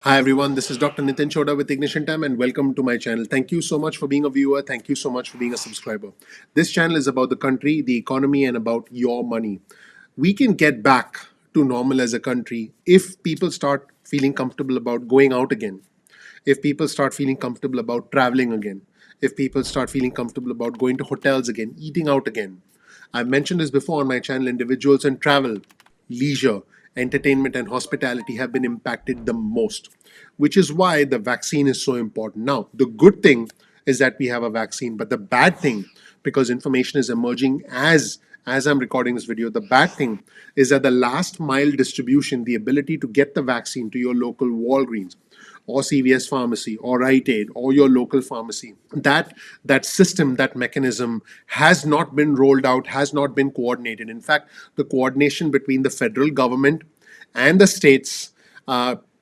Hi everyone, this is Dr. Nitin Chhoda with Ignition Time and welcome to my channel. Thank you so much for being a viewer. Thank you so much for being a subscriber. This channel is about the country, the economy, and about your money. We can get back to normal as a country if people start feeling comfortable about going out again, if people start feeling comfortable about traveling again, if people start feeling comfortable about going to hotels again, eating out again. I've mentioned this before on my channel. Individuals and travel, leisure, entertainment, and hospitality have been impacted the most, which is why the vaccine is so important. Now, the good thing is that we have a vaccine, but the bad thing, because information is emerging as I'm recording this video, the bad thing is that the last mile distribution, the ability to get the vaccine to your local Walgreens or CVS pharmacy or Rite Aid or your local pharmacy, that system, that mechanism has not been rolled out, has not been coordinated. In fact, the coordination between the federal government and the states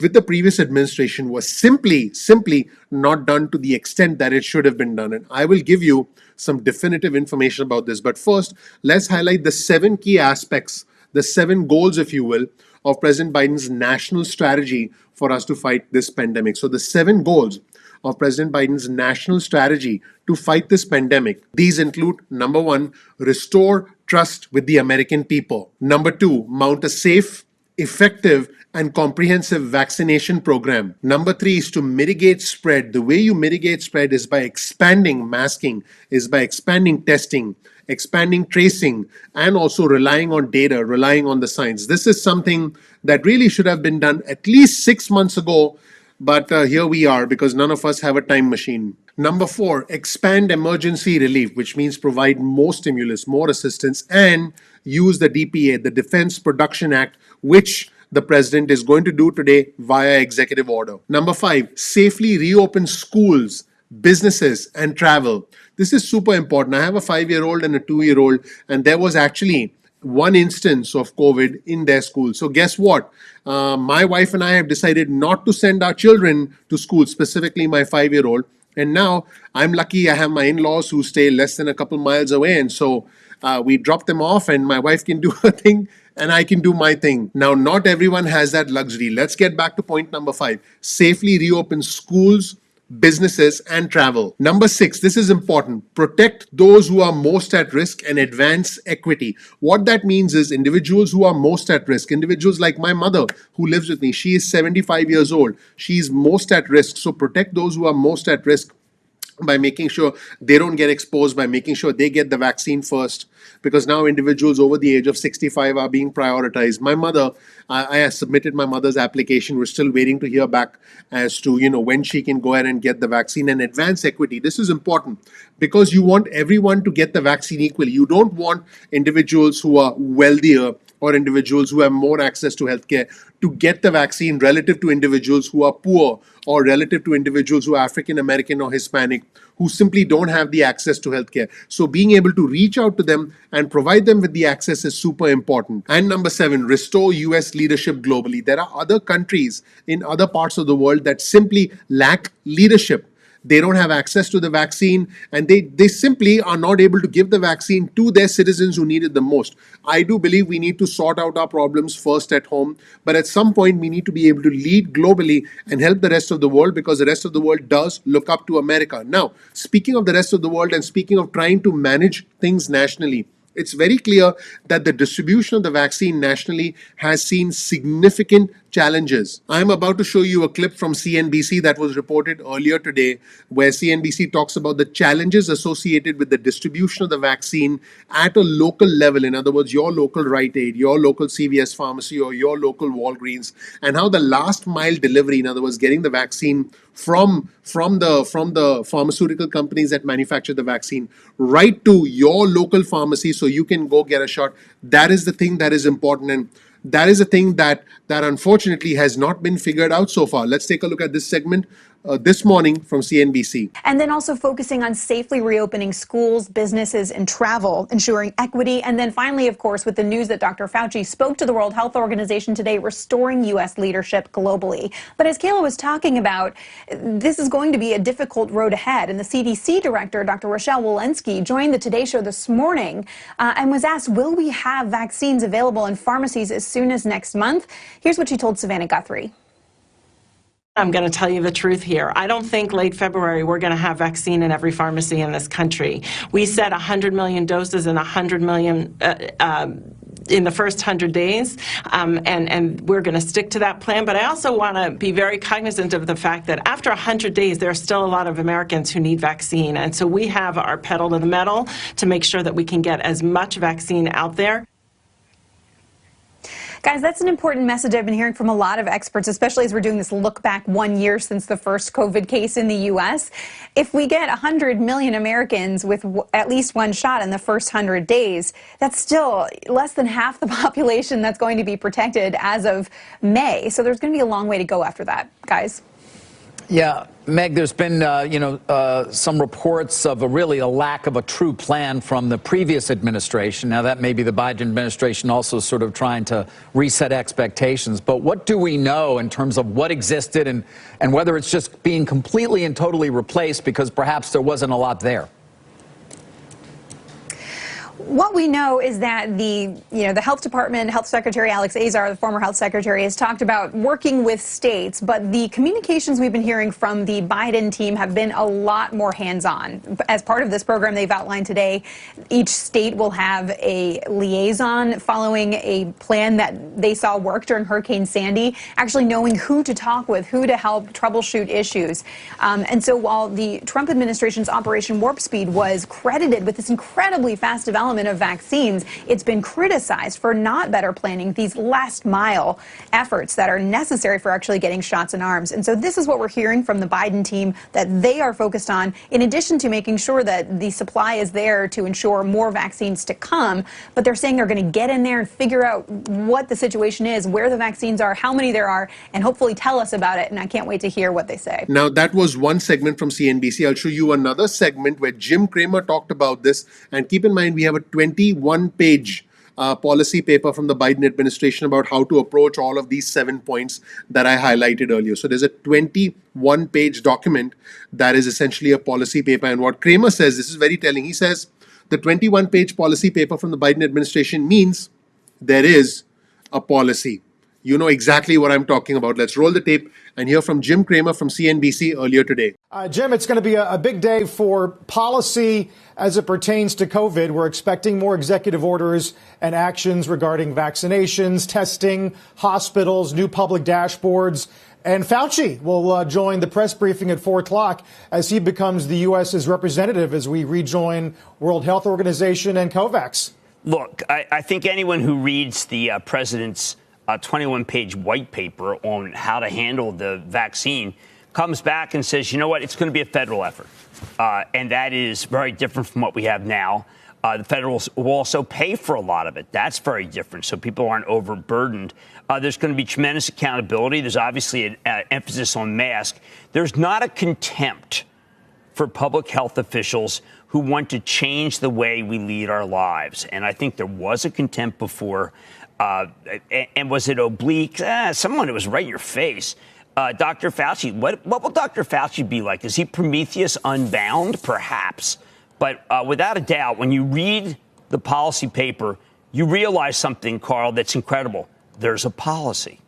with the previous administration was simply not done to the extent that it should have been done. And I will give you some definitive information about this. But first, let's highlight the 7 key aspects, the 7 goals, if you will, of President Biden's national strategy for us to fight this pandemic. So the 7 goals of President Biden's national strategy to fight this pandemic. These include: number one, restore trust with the American people. Number two, mount a safe, effective, and comprehensive vaccination program. Number three is to mitigate spread. The way you mitigate spread is by expanding masking, is by expanding testing, expanding tracing, and also relying on data, relying on the science. This is something that really should have been done at least 6 months ago, but here we are because none of us have a time machine. Number four, expand emergency relief, which means provide more stimulus, more assistance, and use the DPA, the Defense Production Act, which the president is going to do today via executive order. Number five, safely reopen schools, businesses, and travel. This is super important. I have a 5-year-old and a 2-year-old, and there was actually one instance of COVID in their school. So, guess what? My wife and I have decided not to send our children to school, specifically my 5-year-old. And now I'm lucky I have my in laws who stay less than a couple miles away. And so we drop them off, and my wife can do her thing and I can do my thing. Now, not everyone has that luxury. Let's get back to point number five: safely reopen schools, businesses, and travel. Number six, this is important: protect those who are most at risk and advance equity. What that means is individuals who are most at risk, individuals like my mother who lives with me, she is 75 years old. She's most at risk. So protect those who are most at risk by making sure they don't get exposed, by making sure they get the vaccine first, because now individuals over the age of 65 are being prioritized. My mother, I submitted my mother's application. We're still waiting to hear back as to when she can go ahead and get the vaccine. And advance equity, this is important because you want everyone to get the vaccine equally. You don't want individuals who are wealthier or individuals who have more access to healthcare to get the vaccine relative to individuals who are poor or relative to individuals who are African American or Hispanic who simply don't have the access to healthcare. So being able to reach out to them and provide them with the access is super important. And number seven, restore US leadership globally. There are other countries in other parts of the world that simply lack leadership. They don't have access to the vaccine, and they simply are not able to give the vaccine to their citizens who need it the most. I do believe we need to sort out our problems first at home, but at some point we need to be able to lead globally and help the rest of the world, because the rest of the world does look up to America. Now, speaking of the rest of the world and speaking of trying to manage things nationally, it's very clear that the distribution of the vaccine nationally has seen significant challenges. I'm about to show you a clip from CNBC that was reported earlier today, where CNBC talks about the challenges associated with the distribution of the vaccine at a local level. In other words, your local Rite Aid, your local CVS pharmacy, or your local Walgreens, and how the last mile delivery, in other words, getting the vaccine from the pharmaceutical companies that manufacture the vaccine right to your local pharmacy so you can go get a shot. That is the thing that is important, and that is a thing that unfortunately has not been figured out so far. Let's take a look at this segment this morning from CNBC. And then also focusing on safely reopening schools, businesses, and travel, ensuring equity. And then finally, of course, with the news that Dr. Fauci spoke to the World Health Organization today, restoring U.S. leadership globally. But as Kayla was talking about, this is going to be a difficult road ahead. And the CDC director, Dr. Rochelle Walensky, joined the Today Show this morning and was asked, will we have vaccines available in pharmacies as soon as next month? Here's what she told Savannah Guthrie. I'm going to tell you the truth here. I don't think late February we're going to have vaccine in every pharmacy in this country. We said 100 million doses and 100 million in the first 100 days, and we're going to stick to that plan. But I also want to be very cognizant of the fact that after 100 days, there are still a lot of Americans who need vaccine. And so we have our pedal to the metal to make sure that we can get as much vaccine out there. Guys, that's an important message I've been hearing from a lot of experts, especially as we're doing this look back 1 year since the first COVID case in the U.S. If we get 100 million Americans with at least one shot in the first 100 days, that's still less than half the population that's going to be protected as of May. So there's going to be a long way to go after that, guys. Yeah, Meg, there's been, some reports of a lack of a true plan from the previous administration. Now, that may be the Biden administration also sort of trying to reset expectations. But what do we know in terms of what existed and whether it's just being completely and totally replaced because perhaps there wasn't a lot there? What we know is that the health department, Health Secretary Alex Azar, the former health secretary, has talked about working with states, but the communications we've been hearing from the Biden team have been a lot more hands-on. As part of this program they've outlined today, each state will have a liaison following a plan that they saw work during Hurricane Sandy, actually knowing who to talk with, who to help troubleshoot issues. And so while the Trump administration's Operation Warp Speed was credited with this incredibly fast development of vaccines, it's been criticized for not better planning these last mile efforts that are necessary for actually getting shots in arms. And so this is what we're hearing from the Biden team that they are focused on, in addition to making sure that the supply is there to ensure more vaccines to come. But they're saying they're going to get in there and figure out what the situation is, where the vaccines are, how many there are, and hopefully tell us about it. And I can't wait to hear what they say. Now, that was one segment from CNBC. I'll show you another segment where Jim Cramer talked about this. And keep in mind, we have a 21-page policy paper from the Biden administration about how to approach all of these 7 points that I highlighted earlier. So there's a 21-page document that is essentially a policy paper. And what Cramer says, this is very telling. He says the 21-page policy paper from the Biden administration means there is a policy. You know exactly what I'm talking about. Let's roll the tape and hear from Jim Cramer from CNBC earlier today. Jim, it's going to be a big day for policy as it pertains to COVID. We're expecting more executive orders and actions regarding vaccinations, testing, hospitals, new public dashboards. And Fauci will join the press briefing at 4 o'clock as he becomes the U.S.'s representative as we rejoin World Health Organization and COVAX. Look, I think anyone who reads the president's 21-page white paper on how to handle the vaccine comes back and says, you know what, it's going to be a federal effort. And that is very different from what we have now. The federals will also pay for a lot of it. That's very different, so people aren't overburdened. There's going to be tremendous accountability. There's obviously an emphasis on mask. There's not a contempt for public health officials who want to change the way we lead our lives. And I think there was a contempt before. And was it oblique? Someone who was right in your face. Dr. Fauci, what will Dr. Fauci be like? Is he Prometheus unbound? Perhaps. But without a doubt, when you read the policy paper, you realize something, Carl, that's incredible. There's a policy.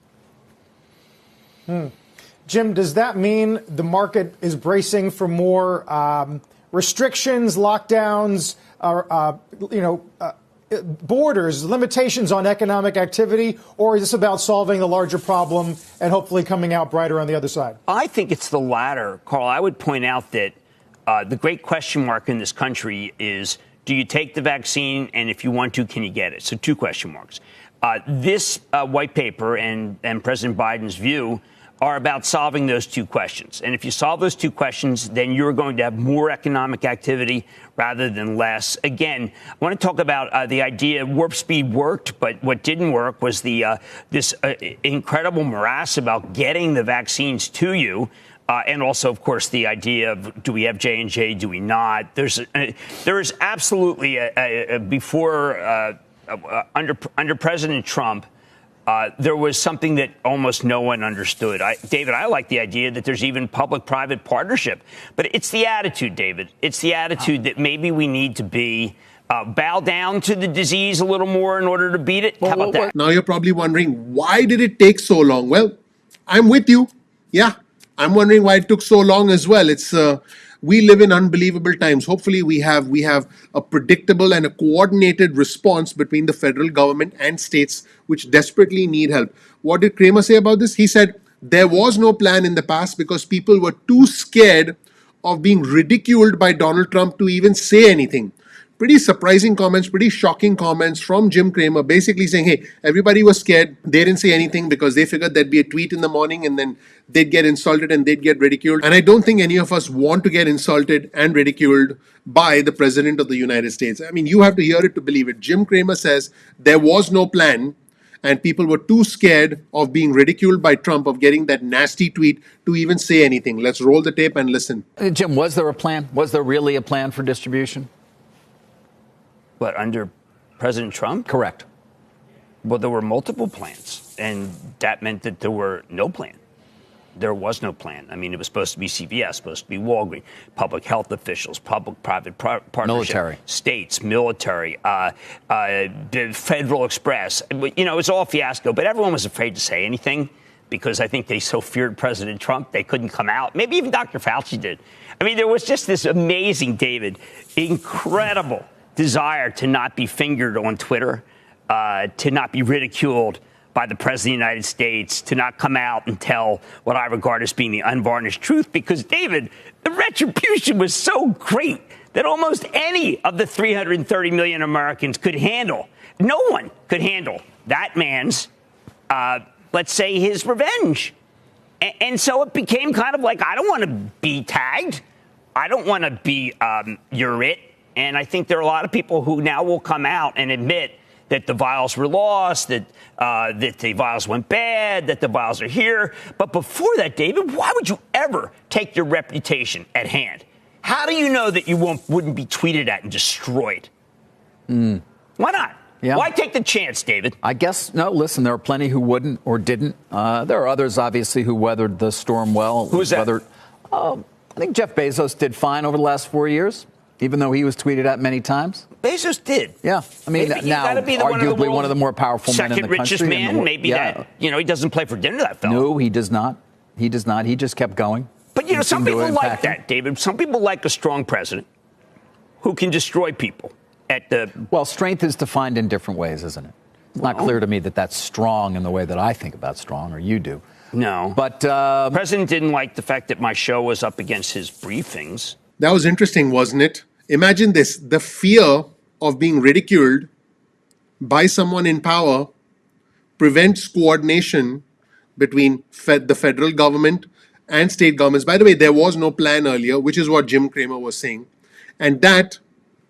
Jim, does that mean the market is bracing for more restrictions, lockdowns, borders, limitations on economic activity, or is this about solving the larger problem and hopefully coming out brighter on the other side? I think it's the latter, Carl. I would point out that the great question mark in this country is, do you take the vaccine? And if you want to, can you get it? So 2 question marks. This white paper and President Biden's view are about solving those 2 questions. And if you solve those 2 questions, then you're going to have more economic activity rather than less. Again, I want to talk about the idea Warp Speed worked, but what didn't work was this incredible morass about getting the vaccines to you. And also, of course, the idea of, do we have J&J, do we not? There is absolutely under President Trump, there was something that almost no one understood. David, I like the idea that there's even public-private partnership. But it's the attitude, David. It's the attitude that maybe we need to be bow down to the disease a little more in order to beat it. How about that? Now you're probably wondering, why did it take so long? Well, I'm with you. Yeah, I'm wondering why it took so long as well. It's we live in unbelievable times. Hopefully, we have a predictable and a coordinated response between the federal government and states which desperately need help. What did Kramer say about this? He said there was no plan in the past because people were too scared of being ridiculed by Donald Trump to even say anything. Pretty surprising comments, pretty shocking comments from Jim Cramer, basically saying, hey, everybody was scared. They didn't say anything because they figured there'd be a tweet in the morning and then they'd get insulted and they'd get ridiculed. And I don't think any of us want to get insulted and ridiculed by the President of the United States. I mean, you have to hear it to believe it. Jim Cramer says there was no plan and people were too scared of being ridiculed by Trump, of getting that nasty tweet, to even say anything. Let's roll the tape and listen. Jim, was there a plan? Was there really a plan for distribution? What, under President Trump? Correct. Well, there were multiple plans, and that meant that there were no plan. There was no plan. I mean, it was supposed to be CVS, supposed to be Walgreens, public health officials, public-private partnership, military, states, military, the Federal Express. You know, it was all a fiasco, but everyone was afraid to say anything because I think they so feared President Trump they couldn't come out. Maybe even Dr. Fauci did. I mean, there was just this amazing, David, incredible desire to not be fingered on Twitter, to not be ridiculed by the President of the United States, to not come out and tell what I regard as being the unvarnished truth. Because, David, the retribution was so great that almost any of the 330 million Americans could handle. No one could handle that man's, let's say, his revenge. And so it became kind of like, I don't want to be tagged. I don't want to be you're it. And I think there are a lot of people who now will come out and admit that the vials were lost, that the vials went bad, that the vials are here. But before that, David, why would you ever take your reputation at hand? How do you know that you wouldn't be tweeted at and destroyed? Why not? Yeah. Why take the chance, David? I guess, no, listen, there are plenty who wouldn't or didn't. There are others, obviously, who weathered the storm well. Who is that? I think Jeff Bezos did fine over the last 4 years, even though he was tweeted at many times. Bezos did. Yeah. I mean, now, arguably one of the more powerful men in the country. Second richest man, maybe that. You know, he doesn't play for dinner, that fellow. No, he does not. He does not. He just kept going. But, you know, some people like that, David. Some people like a strong president who can destroy people at the... Well, strength is defined in different ways, isn't it? It's not clear to me that that's strong in the way that I think about strong, or you do. No. But the president didn't like the fact that my show was up against his briefings. That was interesting, wasn't it? Imagine this, the fear of being ridiculed by someone in power prevents coordination between the federal government and state governments. By the way, there was no plan earlier, which is what Jim Cramer was saying. And that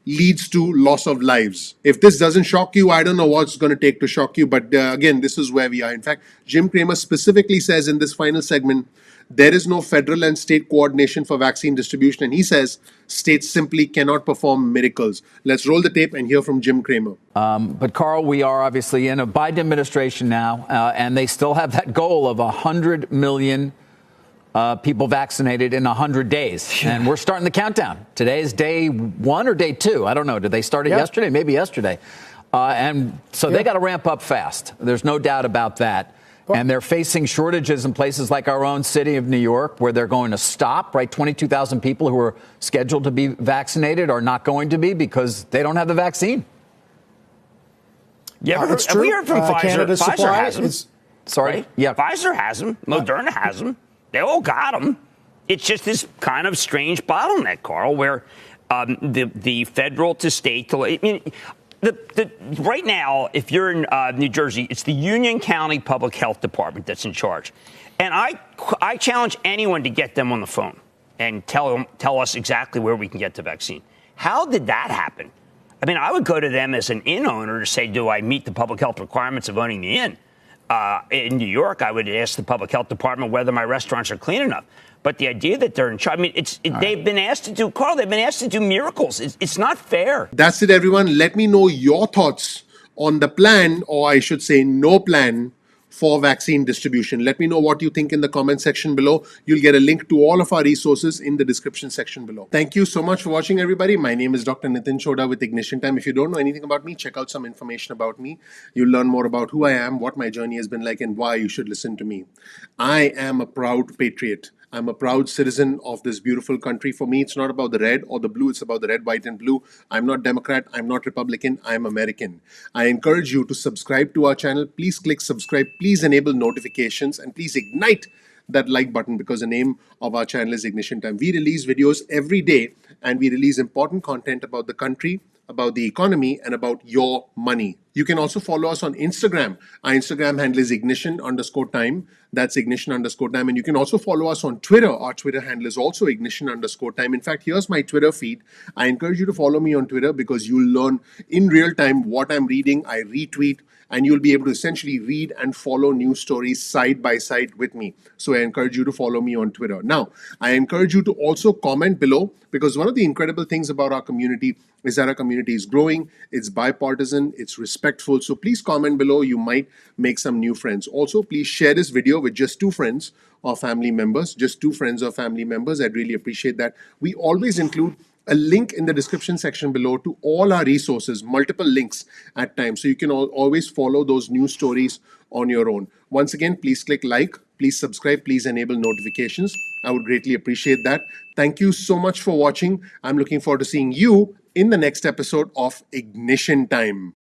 leads to loss of lives. If this doesn't shock you, I don't know what's going to take to shock you. But again, this is where we are. In fact, Jim Cramer specifically says in this final segment, there is no federal and state coordination for vaccine distribution. And he says states simply cannot perform miracles. Let's roll the tape and hear from Jim Cramer. But, Carl, we are obviously in a Biden administration now, and they still have that goal of 100 million people vaccinated in 100 days. And we're starting the countdown. Today is day 1 or day 2. I don't know. Did they start it yesterday? Maybe yesterday. And so they got to ramp up fast. There's no doubt about that. And they're facing shortages in places like our own city of New York, where they're going to stop, right? 22,000 people who are scheduled to be vaccinated are not going to be because they don't have the vaccine. Yeah, have we heard from Pfizer? Canada's Pfizer has them. Sorry? Right? Yeah. Pfizer has them. Moderna has them. They all got them. It's just this kind of strange bottleneck, Carl, where the federal to state to... I mean, right now, if you're in New Jersey, it's the Union County Public Health Department that's in charge. And I challenge anyone to get them on the phone and tell us exactly where we can get the vaccine. How did that happen? I mean, I would go to them as an inn owner to say, do I meet the public health requirements of owning the inn? In New York, I would ask the public health department whether my restaurants are clean enough. But the idea that they're in charge, I mean, they've been asked to do, Carl, they've been asked to do miracles. It's not fair. That's it, everyone. Let me know your thoughts on the plan, or I should say no plan, for vaccine distribution. Let me know what you think in the comment section below. You'll get a link to all of our resources in the description section below. Thank you so much for watching, everybody. My name is Dr. Nitin Chhoda with Ignition Time. If you don't know anything about me, check out some information about me. You'll learn more about who I am, what my journey has been like, and why you should listen to me. I am a proud patriot. I'm a proud citizen of this beautiful country. For me, it's not about the red or the blue, it's about the red, white, and blue. I'm not Democrat, I'm not Republican, I'm American. I encourage you to subscribe to our channel. Please click subscribe, please enable notifications, and please ignite that like button because the name of our channel is Ignition Time. We release videos every day and we release important content about the country, about the economy, and about your money. You can also follow us on Instagram. Our Instagram handle is ignition_time. That's ignition_time. And you can also follow us on Twitter. Our Twitter handle is also ignition_time. In fact, here's my Twitter feed. I encourage you to follow me on Twitter because you'll learn in real time what I'm reading. I retweet, and you'll be able to essentially read and follow news stories side by side with me. So I encourage you to follow me on Twitter. Now, I encourage you to also comment below because one of the incredible things about our community is that our community is growing, it's bipartisan, it's respectful. So please comment below. You might make some new friends. Also, please share this video with just 2 friends or family members, just 2 friends or family members. I'd really appreciate that. We always include a link in the description section below to all our resources, multiple links at times. So you can always follow those news stories on your own. Once again, please click like, please subscribe, please enable notifications. I would greatly appreciate that. Thank you so much for watching. I'm looking forward to seeing you in the next episode of Ignition Time.